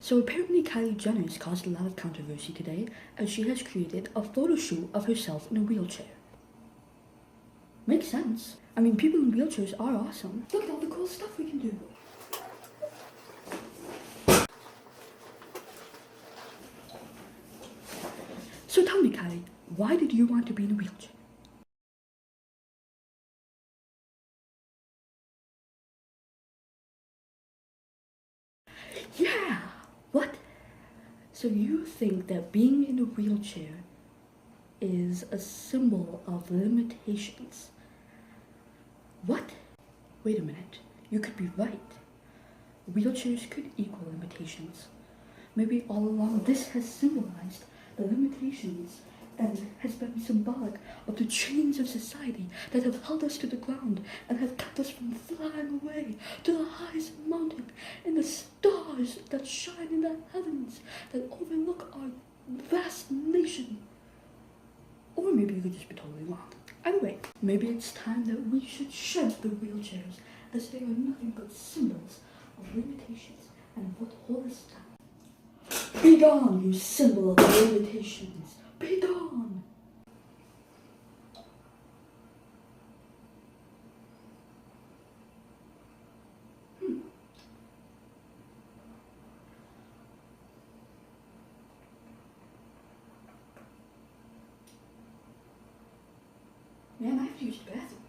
So apparently Kylie Jenner has caused a lot of controversy today as she has created a photo shoot of herself in a wheelchair. Makes sense. I mean, people in wheelchairs are awesome. Look at all the cool stuff we can do. So tell me, Kylie, why did you want to be in a wheelchair? Yeah! What? So you think that being in a wheelchair is a symbol of limitations? What? Wait a minute. You could be right. Wheelchairs could equal limitations. Maybe all along this has symbolized the limitations and has been symbolic of the chains of society that have held us to the ground and have kept us from flying away to the highest mountain and the stars that shine in the heavens that overlook our vast nation. Or maybe you could just be totally wrong. Anyway, maybe it's time that we should shed the wheelchairs as they are nothing but symbols of limitations and what hold us down. Be gone, you symbol of limitations. Be gone. Man, I have to use the bathroom.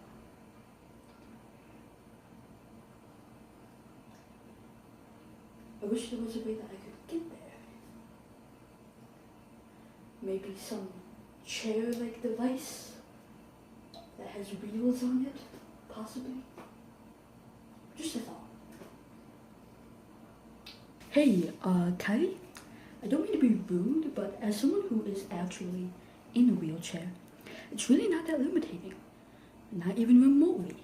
I wish there was a way that I could get there. Maybe some chair-like device that has wheels on it, possibly. Just a thought. Hey, Kylie? I don't mean to be rude, but as someone who is actually in a wheelchair, it's really not that limiting. Not even remotely.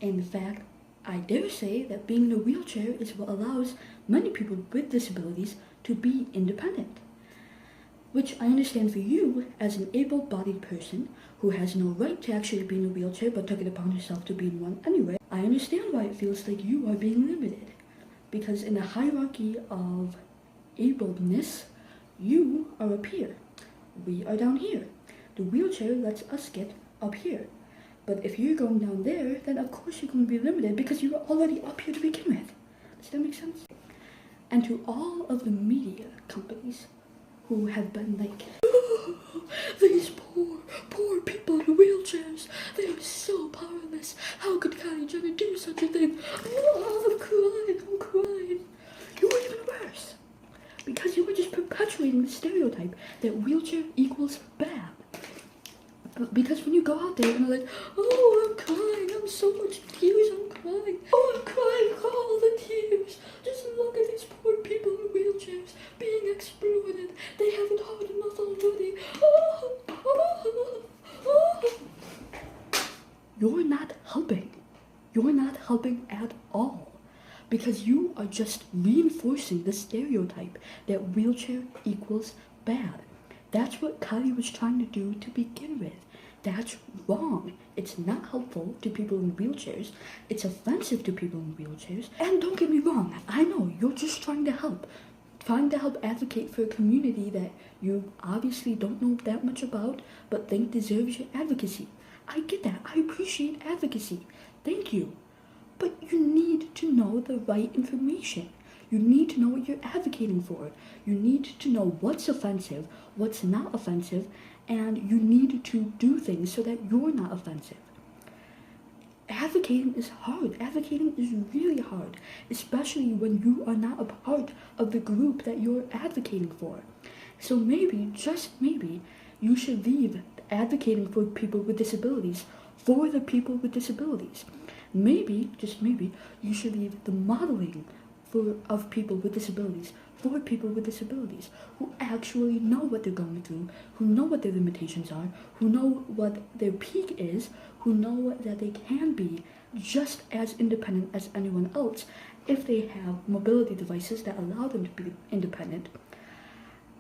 In fact, I dare say that being in a wheelchair is what allows many people with disabilities to be independent. Which I understand for you, as an able-bodied person who has no right to actually be in a wheelchair but took it upon herself to be in one anyway, I understand why it feels like you are being limited. Because in the hierarchy of ableness, you are up here. We are down here. The wheelchair lets us get up here. But if you're going down there, then of course you're going to be limited because you were already up here to begin with. Does that make sense? And to all of the media companies who have been like, oh, these poor people in wheelchairs, they are so powerless. How could Kylie Jenner do such a thing? Oh, I'm crying. You were even worse. Because you were just perpetuating the stereotype that wheelchair equals bad. Because when you go out there and are like, oh, I'm crying, I'm so much tears, I'm crying. Oh, I'm crying all the tears. Just look at these poor people in wheelchairs being exploited. They have it hard enough already. You're not helping. You're not helping at all. Because you are just reinforcing the stereotype that wheelchair equals bad. That's what Kylie was trying to do to begin with. That's wrong. It's not helpful to people in wheelchairs. It's offensive to people in wheelchairs. And don't get me wrong, I know you're just trying to help. Trying to help advocate for a community that you obviously don't know that much about, but think deserves your advocacy. I get that. I appreciate advocacy. Thank you. But you need to know the right information. You need to know what you're advocating for. You need to know what's offensive, what's not offensive, and you need to do things so that you're not offensive. Advocating is hard. Advocating is really hard, especially when you are not a part of the group that you're advocating for. So maybe, just maybe, you should leave advocating for people with disabilities for the people with disabilities. Maybe, just maybe, you should leave the modeling of people with disabilities for people with disabilities who actually know what they're going through, who know what their limitations are, who know what their peak is, who know that they can be just as independent as anyone else if they have mobility devices that allow them to be independent.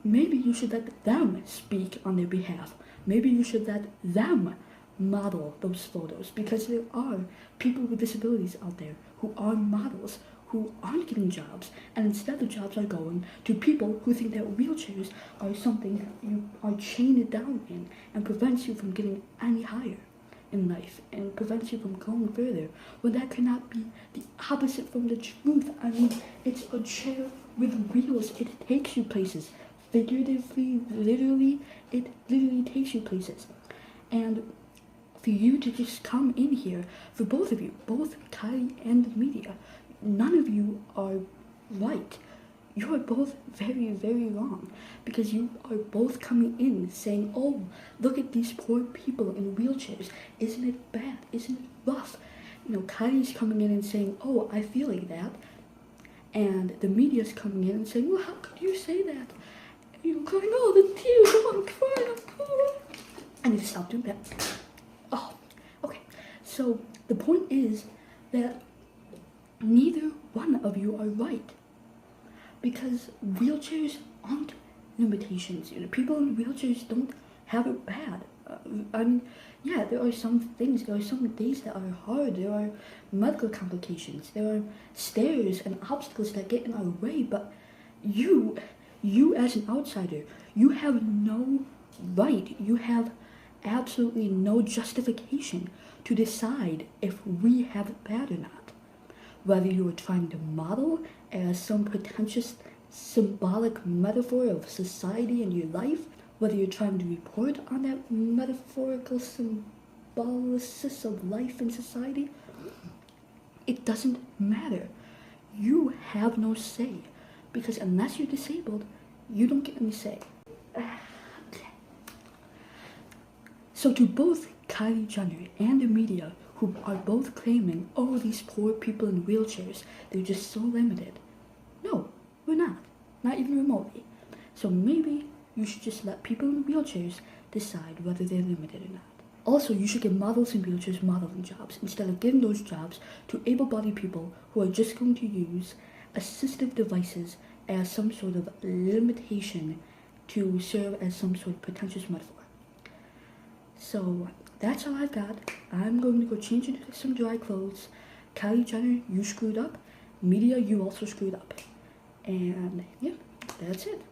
Maybe you should let them speak on their behalf. Maybe you should let them model those photos, because there are people with disabilities out there who are models, who aren't getting jobs, and instead the jobs are going to people who think that wheelchairs are something you are chained down in and prevents you from getting any higher in life and prevents you from going further, when that cannot be the opposite from the truth. I mean, it's a chair with wheels. It takes you places. Figuratively, literally, it literally takes you places. And for you to just come in here, for both of you, both Kylie and the media, none of you are right. You are both very, very wrong, because you are both coming in saying, oh, look at these poor people in wheelchairs. Isn't it bad? Isn't it rough? You know, Kylie's coming in and saying, oh, I feel like that. And the media's coming in and saying, well, how could you say that? And you're crying, oh, the tears, oh, I'm crying, I'm crying. I need to stop doing that. Oh, okay. So the point is that neither one of you are right, because wheelchairs aren't limitations. You know, people in wheelchairs don't have it bad. I mean, yeah, there are some things, there are some days that are hard, there are medical complications, there are stairs and obstacles that get in our way, but you as an outsider, you have no right, you have absolutely no justification to decide if we have it bad or not. Whether you are trying to model as some pretentious symbolic metaphor of society and your life, whether you're trying to report on that metaphorical symbolicis of life and society, it doesn't matter. You have no say, because unless you're disabled, you don't get any say. So to both Kylie Jenner and the media, who are both claiming, oh, these poor people in wheelchairs, they're just so limited. No, we're not even remotely. So maybe you should just let people in wheelchairs decide whether they're limited or not. Also, you should give models in wheelchairs modeling jobs instead of giving those jobs to able-bodied people who are just going to use assistive devices as some sort of limitation to serve as some sort of pretentious metaphor. So that's all I've got. I'm going to go change into some dry clothes. Kylie Jenner, you screwed up. Media, you also screwed up. And yeah, that's it.